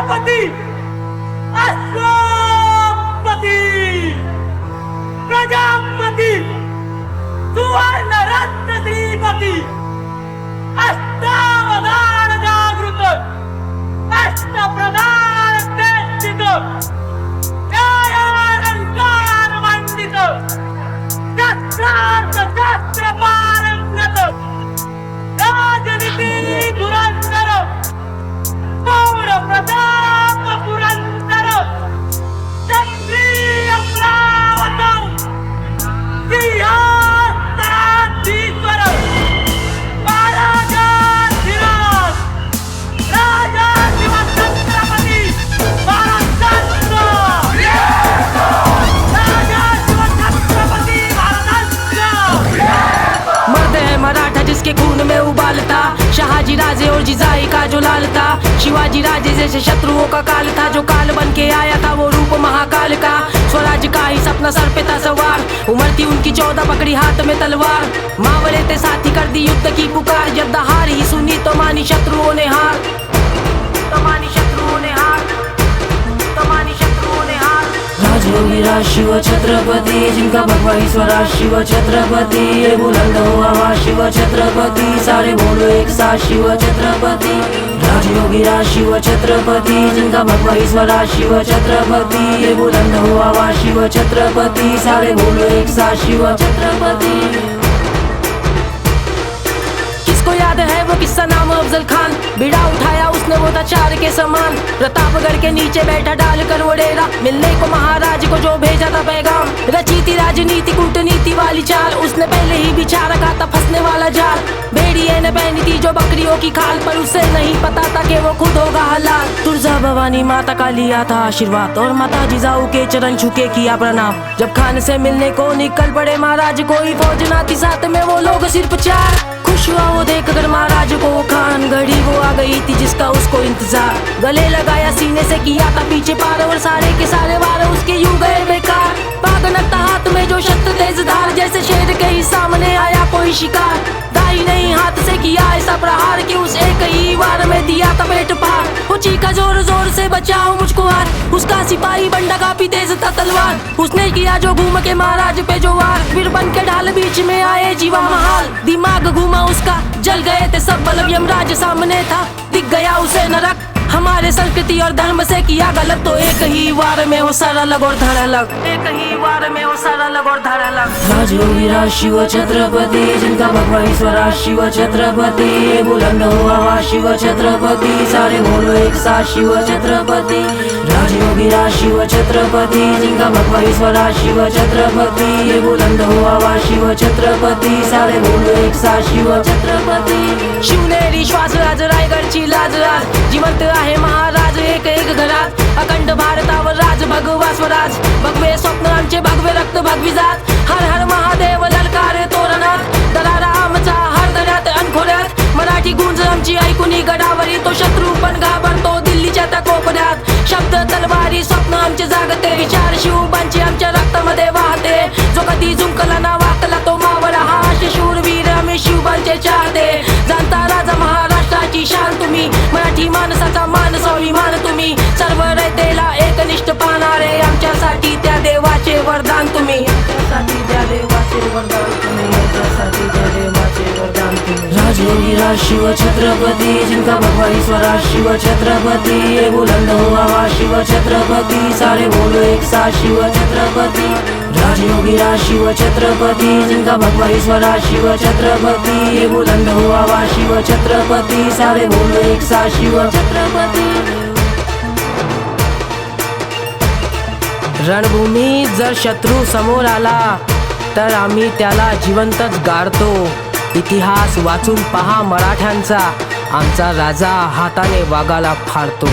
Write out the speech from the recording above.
छत्रपती अश्वपती प्रजापती सुवर्ण रत्न श्रीपती अष्टावधान जागृत अष्टप्रधान चेष्टित न्यायालंकार मंडित शस्त्रार्थ शस्त्र पारंगत राजनीती धुरंधर पौर प्रताप पुरंदर क्षत्रिय प्रावत सिंहासनाधीश्वर महाराजाधिराज राजा शिव छत्रपती महाराजांचा राजा शिव छत्रपती महाराजांचा मर्द है मराठा जिसके खून में उबालता, शहाजी राजे और जिजाई का जो लाल था, शिवाजी राजे जैसे शत्रुओं का काल था, जो काल बन के आया था वो रूप महाकाल का, स्वराज्य का ही सपना सर पे था सवार, उम्र थी उनकी 14 पकड़ी हाथ में तलवार, मावले थे साथी कर दी युद्ध की पुकार, जब दहाड़ ही सुनी तो मानी शत्रुओं ने हार, तो मानी शत्रुओं ने हार, तो मानी शत्रुओं ने हार। राजयोगी राज शिव छत्रपति जिनका भगवा ईश्वरा शिव छत्रपति, ये बुलंद हो आवाज शिव छत्रपति, सारे बोलो एक साथ शिव छत्रपति। राजयोगी राज शिव छत्रपति जिनका भगवा ईश्वरा शिव छत्रपति, ये बुलंद हो आवाज शिव छत्रपति, सारे बोलो एक साथ शिव छत्रपति। किसको याद है वो किस्सा नाम अफजल खान, बीड़ा उठाया उसने वो था चार के समान, प्रतापगढ़ के नीचे बैठा डाल कर वो डेरा, मिलने को महाराज को जो भेजा था पैगाम, रची थी राजनीति कूटनीति वाली चाल, उसने पहले ही बिछा रखा था फंसने वाला जाल, भेड़िए ने पहनी थी जो बकरियों की खाल, पर उसे नहीं पता था कि वो खुद होगा हलाल। तुलजा भवानी माता का लिया था आशीर्वाद, और माता जिजाऊ के चरण छुके किया प्रणाम, जब खान से मिलने को निकल पड़े महाराज, कोई फौज ना थी साथ में वो लोग सिर्फ चार, खुश हुआ वो देखकर महाराज को वो खान, घड़ी वो आ गई थी जिसका उसको इंतजार, गले लगाया सीने से किया था पीछे पार, और सारे के सारे वार उसके यूं गए बेकार, पागनक था हाथ में जो शस्त्र तेज धार, जैसे शेर के ही सामने आया कोई शिकार, दाई नहीं हाथ से किया ऐसा प्रहार कि उस एक ही वार में दिया था पेट पार, वो चीखा जोर जोर से बचाओ मुझको हार, उसका सिपाही बंडा काफी तेज था तलवार, उसने किया जो घूम के महाराज पे जो वार, फिर बन के ढाल बीच में आए जीवा महाल, दिमाग घूमा उसका जल गए थे सब बल, यमराज सामने था दिख गया उसे नरक, हमारे संस्कृति और धर्म से किया गलत, तो एक ही वार में वो सर अलग और धड़ अलग, एक ही वार में वो सर अलग और धड़ अलग। राजयोगी राज शिव छत्रपति जिनका भगवा ईश्वरा शिव छत्रपति, ये बुलंद हो आवाज शिव छत्रपति, सारे बोलो एक साथ शिव छत्रपति। राजयोगी राज शिव छत्रपति जिनका भगवा ईश्वरा शिव छत्रपति, ये बुलंद हो आवाज शिव छत्रपति, सारे बोलो एक साथ शिव छत्रपति। शिवनेरी श्वास राज रायगडची लाज राज, जिवंत आहे महाराज एक एक घरात, अखंड भारतावर राज भगवा स्वराज, भगवे स्वप्न आमचे भगवे रक्त भगवी जात, हर हर महादेव ललकारे तोरणात, दरारा आमचा हर दऱ्यात अनखोऱ्यात, मराठी गुंज आमची ऐकुनी गडावरी, तो शत्रू पण घाबरतो दिल्लीच्या त्या कोपऱ्यात, शब्द तलवारी स्वप्न आमचे जागते, विचार शिवबांचे आमच्या रक्तामध्ये वाहते, जो कधी झुंकला ना वाकला तो मावळा, हा असे शूरवीर आम्ही शिवबांचे चाहते, जाणता राजा महाराष्ट्राची शान तुम्ही, मराठी माणसाचा मान स्वाभिमान तुम्ही, सर्व रयतेला एकनिष्ठ पाहणारे, आमच्यासाठी त्या देवाचे वरदान तुम्ही, आमच्यासाठी त्या देवाचे वरदान तुम्ही, आमच्यासाठी त्या देवाचे वरदान तुम्ही। राजयोगी राज शिव छत्रपति जिनका भगवा ईश्वरा शिव छत्रपति, ये बुलंद हो आवाज शिव छत्रपति, सारे बोलो एक साथ शिव छत्रपति। राजयोगी राज शिव छत्रपति जिनका भगवा ईश्वरा शिव छत्रपति, ये बुलंद हो आवाज शिव छत्रपति, सारे बोलो एक साथ शिव छत्रपति। रणभूमीत जर शत्रू समोर आला तर आम्ही त्याला जिवंतच गाडतो, इतिहास वाचून पहा मराठ्यांचा, आमचा राजा हाताने वाघाला फाडतो।